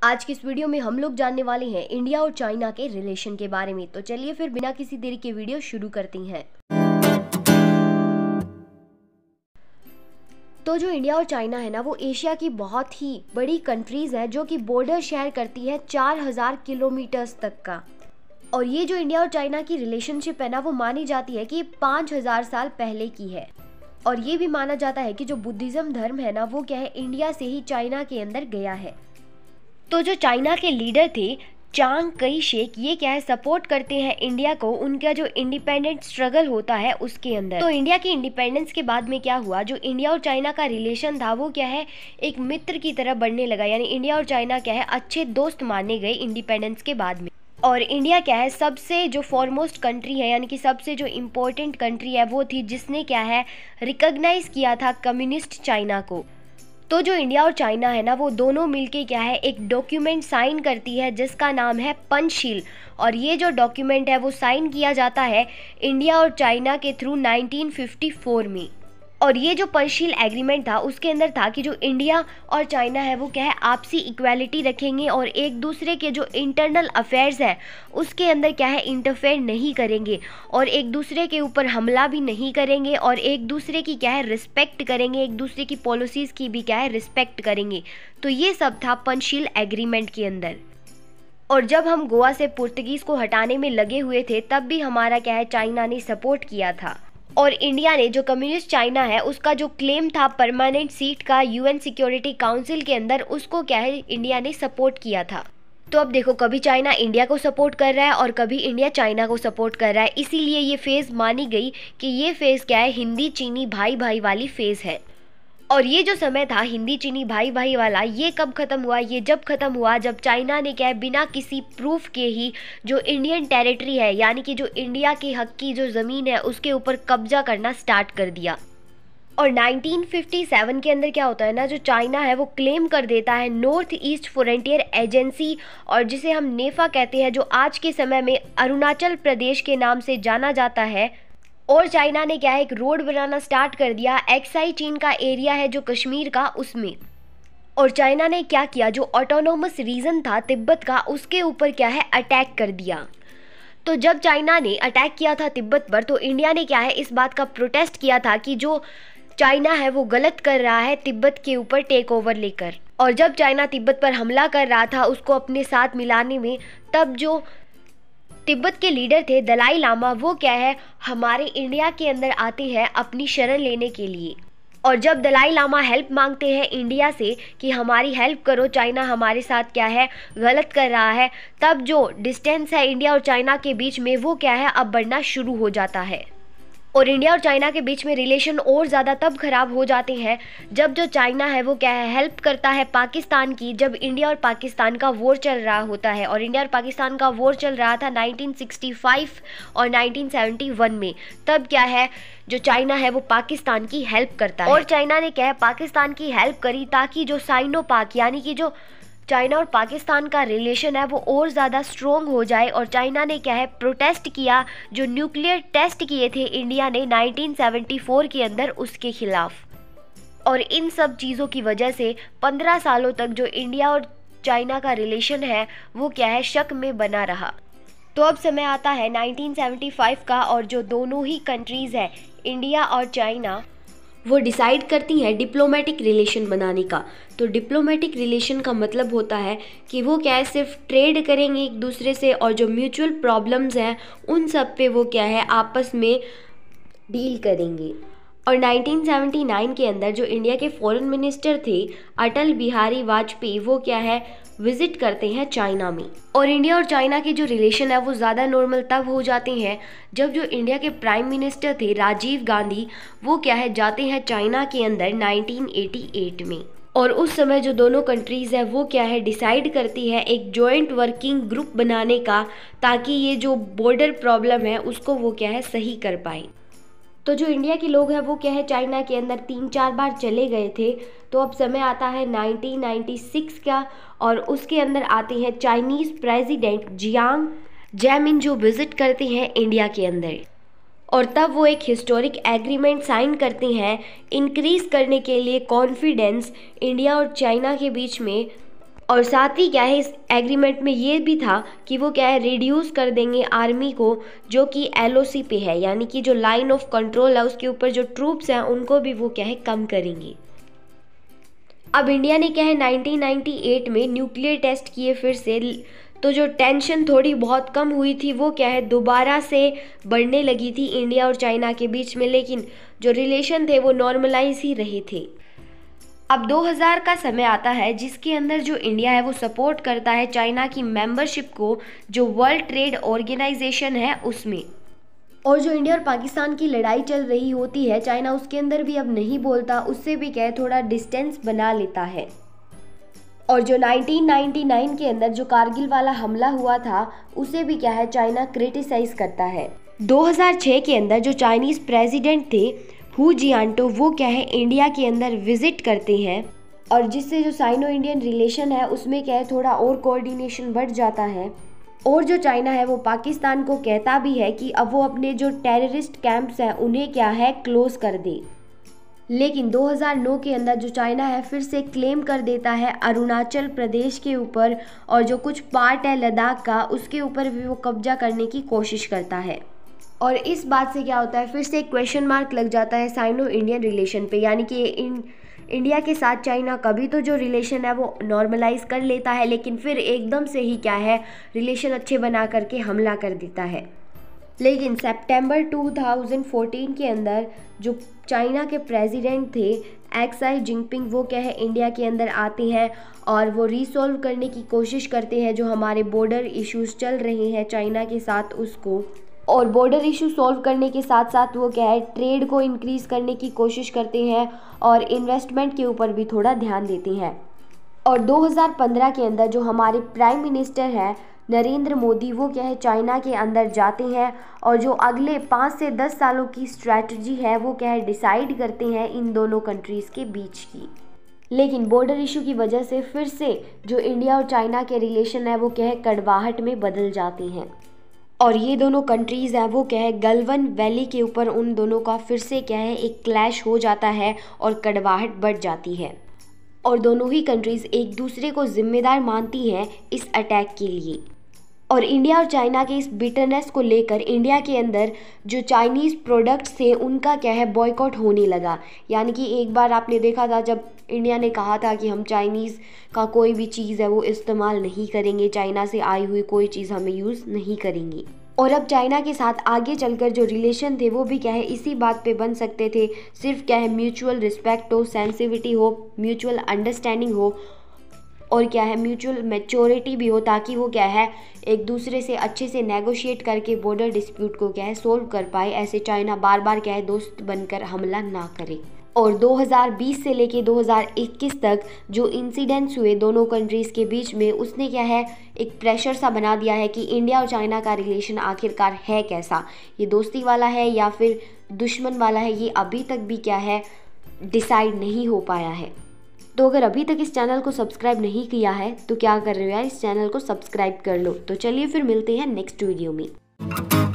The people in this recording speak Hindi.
आज की इस वीडियो में हम लोग जानने वाले हैं इंडिया और चाइना के रिलेशन के बारे में। तो चलिए फिर बिना किसी देरी के वीडियो शुरू करती हैं। तो जो इंडिया और चाइना है ना, वो एशिया की बहुत ही बड़ी कंट्रीज है जो कि बॉर्डर शेयर करती है 4000 किलोमीटर्स तक का। और ये जो इंडिया और चाइना की रिलेशनशिप है ना, वो मानी जाती है कि 5000 साल पहले की है। और ये भी माना जाता है कि जो बुद्धिज्म धर्म है ना, वो क्या है, इंडिया से ही चाइना के अंदर गया है। तो जो चाइना के लीडर थे चांग कई शेक, ये क्या है, सपोर्ट करते हैं इंडिया को उनका जो इंडिपेंडेंट स्ट्रगल होता है उसके अंदर। तो इंडिया की इंडिपेंडेंस के बाद में क्या हुआ, जो इंडिया और चाइना का रिलेशन था वो क्या है, एक मित्र की तरह बढ़ने लगा। यानी इंडिया और चाइना क्या है, अच्छे दोस्त माने गए इंडिपेंडेंस के बाद में। और इंडिया क्या है, सबसे जो फॉरमोस्ट कंट्री है, यानी कि सबसे जो इम्पोर्टेंट कंट्री है वो थी जिसने क्या है, रिकॉग्नाइज किया था कम्युनिस्ट चाइना को। तो जो इंडिया और चाइना है ना, वो दोनों मिलके क्या है, एक डॉक्यूमेंट साइन करती है जिसका नाम है पंचशील। और ये जो डॉक्यूमेंट है वो साइन किया जाता है इंडिया और चाइना के थ्रू 1954 में। और ये जो पंचशील एग्रीमेंट था उसके अंदर था कि जो इंडिया और चाइना है वो क्या है, आपसी इक्वालिटी रखेंगे और एक दूसरे के जो इंटरनल अफेयर्स है उसके अंदर क्या है, इंटरफेयर नहीं करेंगे और एक दूसरे के ऊपर हमला भी नहीं करेंगे और एक दूसरे की क्या है, रिस्पेक्ट करेंगे, एक दूसरे की पॉलिसीज़ की भी क्या है, रिस्पेक्ट करेंगे। तो ये सब था पंचशील एग्रीमेंट के अंदर। और जब हम गोवा से पुर्तगीज़ को हटाने में लगे हुए थे तब भी हमारा क्या है, चाइना ने सपोर्ट किया था। और इंडिया ने, जो कम्युनिस्ट चाइना है, उसका जो क्लेम था परमानेंट सीट का यूएन सिक्योरिटी काउंसिल के अंदर, उसको क्या है, इंडिया ने सपोर्ट किया था। तो अब देखो, कभी चाइना इंडिया को सपोर्ट कर रहा है और कभी इंडिया चाइना को सपोर्ट कर रहा है। इसीलिए ये फेज़ मानी गई कि ये फेज़ क्या है, हिंदी चीनी भाई भाई वाली फेज़ है। और ये जो समय था हिंदी चीनी भाई भाई वाला, ये कब ख़त्म हुआ, ये जब ख़त्म हुआ जब चाइना ने क्या है, बिना किसी प्रूफ के ही जो इंडियन टेरिटरी है, यानी कि जो इंडिया के हक की जो ज़मीन है उसके ऊपर कब्जा करना स्टार्ट कर दिया। और 1957 के अंदर क्या होता है ना, जो चाइना है वो क्लेम कर देता है नॉर्थ ईस्ट फ्रंटियर एजेंसी, और जिसे हम नेफा कहते हैं, जो आज के समय में अरुणाचल प्रदेश के नाम से जाना जाता है। और चाइना ने क्या है, एक रोड बनाना स्टार्ट कर दिया, एक्साई चीन का एरिया है जो कश्मीर का, उसमें। और चाइना ने क्या किया, जो ऑटोनोमस रीजन था तिब्बत का, उसके ऊपर क्या है, अटैक कर दिया। तो जब चाइना ने अटैक किया था तिब्बत पर, तो इंडिया ने क्या है, इस बात का प्रोटेस्ट किया था कि जो चाइना है वो गलत कर रहा है तिब्बत के ऊपर टेक ओवर लेकर। और जब चाइना तिब्बत पर हमला कर रहा था उसको अपने साथ मिलाने में, तब जो तिब्बत के लीडर थे दलाई लामा, वो क्या है, हमारे इंडिया के अंदर आते हैं अपनी शरण लेने के लिए। और जब दलाई लामा हेल्प मांगते हैं इंडिया से कि हमारी हेल्प करो, चाइना हमारे साथ क्या है, गलत कर रहा है, तब जो डिस्टेंस है इंडिया और चाइना के बीच में वो क्या है, अब बढ़ना शुरू हो जाता है। और इंडिया और चाइना के बीच में रिलेशन और ज़्यादा तब ख़राब हो जाते हैं जब जो चाइना है वो क्या है, हेल्प करता है पाकिस्तान की, जब इंडिया और पाकिस्तान का वॉर चल रहा होता है। और इंडिया और पाकिस्तान का वॉर चल रहा था 1965 और 1971 में। तब क्या है, जो चाइना है वो पाकिस्तान की हेल्प करता है। और चाइना ने क्या है, पाकिस्तान की हेल्प करी ताकि जो साइनो पाक, यानी कि जो चाइना और पाकिस्तान का रिलेशन है वो और ज़्यादा स्ट्रॉन्ग हो जाए। और चाइना ने क्या है, प्रोटेस्ट किया, जो न्यूक्लियर टेस्ट किए थे इंडिया ने 1974 के अंदर, उसके खिलाफ। और इन सब चीज़ों की वजह से 15 सालों तक जो इंडिया और चाइना का रिलेशन है वो क्या है, शक में बना रहा। तो अब समय आता है 1975 का, और जो दोनों ही कंट्रीज़ है इंडिया और चाइना, वो डिसाइड करती हैं डिप्लोमेटिक रिलेशन बनाने का। तो डिप्लोमेटिक रिलेशन का मतलब होता है कि वो क्या है, सिर्फ ट्रेड करेंगे एक दूसरे से, और जो म्यूचुअल प्रॉब्लम्स हैं उन सब पे वो क्या है, आपस में डील करेंगे। और 1979 के अंदर जो इंडिया के फॉरेन मिनिस्टर थे अटल बिहारी वाजपेयी, वो क्या है, विजिट करते हैं चाइना में। और इंडिया और चाइना के जो रिलेशन है वो ज़्यादा नॉर्मल तब हो जाते हैं जब जो इंडिया के प्राइम मिनिस्टर थे राजीव गांधी, वो क्या है, जाते हैं चाइना के अंदर 1988 में। और उस समय जो दोनों कंट्रीज़ है वो क्या है, डिसाइड करती है एक जॉइंट वर्किंग ग्रुप बनाने का, ताकि ये जो बॉर्डर प्रॉब्लम है उसको वो क्या है, सही कर पाए। तो जो इंडिया के लोग हैं वो क्या है, चाइना के अंदर 3-4 बार चले गए थे। तो अब समय आता है 1996 का, और उसके अंदर आते हैं चाइनीज़ प्रेसिडेंट जियांग जैमिन, जो विज़िट करते हैं इंडिया के अंदर। और तब वो एक हिस्टोरिक एग्रीमेंट साइन करते हैं इंक्रीज़ करने के लिए कॉन्फिडेंस इंडिया और चाइना के बीच में, और साथ ही क्या है इस एग्रीमेंट में ये भी था कि वो क्या है रिड्यूस कर देंगे आर्मी को जो कि LOC पे है, यानी कि जो लाइन ऑफ कंट्रोल है उसके ऊपर जो ट्रूप्स हैं उनको भी वो क्या है कम करेंगे। अब इंडिया ने क्या है 1998 में न्यूक्लियर टेस्ट किए फिर से, तो जो टेंशन थोड़ी बहुत कम हुई थी वो क्या है दोबारा से बढ़ने लगी थी इंडिया और चाइना के बीच में, लेकिन जो रिलेशन थे वो नॉर्मलाइज ही रहे थे। अब 2000 का समय आता है जिसके अंदर जो इंडिया है वो सपोर्ट करता है चाइना की मेंबरशिप को जो वर्ल्ड ट्रेड ऑर्गेनाइजेशन है उसमें। और जो इंडिया और पाकिस्तान की लड़ाई चल रही होती है चाइना उसके अंदर भी अब नहीं बोलता, उससे भी क्या है थोड़ा डिस्टेंस बना लेता है। और जो 1999 के अंदर जो कारगिल वाला हमला हुआ था उसे भी क्या है चाइना क्रिटिसाइज करता है। 2006 के अंदर जो चाइनीज़ प्रेसिडेंट थे हु जियांटो वो क्या है इंडिया के अंदर विजिट करते हैं, और जिससे जो साइनो इंडियन रिलेशन है उसमें क्या है थोड़ा और कोऑर्डिनेशन बढ़ जाता है। और जो चाइना है वो पाकिस्तान को कहता भी है कि अब वो अपने जो टेररिस्ट कैंप्स हैं उन्हें क्या है क्लोज कर दे। लेकिन 2009 के अंदर जो चाइना है फिर से क्लेम कर देता है अरुणाचल प्रदेश के ऊपर, और जो कुछ पार्ट है लद्दाख का उसके ऊपर भी वो कब्जा करने की कोशिश करता है। और इस बात से क्या होता है फिर से एक क्वेश्चन मार्क लग जाता है साइनो इंडियन रिलेशन पे, यानी कि इंडिया के साथ चाइना कभी तो जो रिलेशन है वो नॉर्मलाइज कर लेता है लेकिन फिर एकदम से ही क्या है रिलेशन अच्छे बना करके हमला कर देता है। लेकिन सितंबर 2014 के अंदर जो चाइना के प्रेसिडेंट थे एक्साई जिनपिंग वो क्या है इंडिया के अंदर आते हैं और वो रिसॉल्व करने की कोशिश करते हैं जो हमारे बॉर्डर इश्यूज चल रहे हैं चाइना के साथ उसको, और बॉर्डर इशू सॉल्व करने के साथ साथ वो क्या है ट्रेड को इंक्रीज़ करने की कोशिश करते हैं और इन्वेस्टमेंट के ऊपर भी थोड़ा ध्यान देते हैं। और 2015 के अंदर जो हमारे प्राइम मिनिस्टर हैं नरेंद्र मोदी वो क्या है चाइना के अंदर जाते हैं और जो अगले 5 से 10 सालों की स्ट्रैटेजी है वो क्या है डिसाइड करते हैं इन दोनों कंट्रीज़ के बीच की। लेकिन बॉर्डर इशू की वजह से फिर से जो इंडिया और चाइना के रिलेशन है वो क्या है कड़वाहट में बदल जाते हैं, और ये दोनों कंट्रीज़ हैं वो क्या है गलवान वैली के ऊपर उन दोनों का फिर से क्या है एक क्लैश हो जाता है और कड़वाहट बढ़ जाती है, और दोनों ही कंट्रीज़ एक दूसरे को जिम्मेदार मानती हैं इस अटैक के लिए। और इंडिया और चाइना के इस बिटरनेस को लेकर इंडिया के अंदर जो चाइनीज़ प्रोडक्ट्स थे उनका क्या है बॉयकॉट होने लगा, यानी कि एक बार आपने देखा था जब इंडिया ने कहा था कि हम चाइनीज़ का कोई भी चीज़ है वो इस्तेमाल नहीं करेंगे, चाइना से आई हुई कोई चीज़ हमें यूज़ नहीं करेंगी। और अब चाइना के साथ आगे चलकर जो रिलेशन थे वो भी क्या है इसी बात पे बन सकते थे, सिर्फ क्या है म्यूचुअल रिस्पेक्ट हो, सेंसिटिविटी हो, म्यूचुअल अंडरस्टैंडिंग हो और क्या है म्यूचुअल मैच्योरिटी भी हो, ताकि वो क्या है एक दूसरे से अच्छे से नेगोशिएट करके बॉर्डर डिस्प्यूट को क्या है सोल्व कर पाए, ऐसे चाइना बार बार क्या है दोस्त बनकर हमला ना करे। और 2020 से लेके 2021 तक जो इंसिडेंट्स हुए दोनों कंट्रीज़ के बीच में उसने क्या है एक प्रेशर सा बना दिया है कि इंडिया और चाइना का रिलेशन आखिरकार है कैसा, ये दोस्ती वाला है या फिर दुश्मन वाला है, ये अभी तक भी क्या है डिसाइड नहीं हो पाया है। तो अगर अभी तक इस चैनल को सब्सक्राइब नहीं किया है तो क्या कर रहे हो यार, इस चैनल को सब्सक्राइब कर लो। तो चलिए फिर मिलते हैं नेक्स्ट वीडियो में।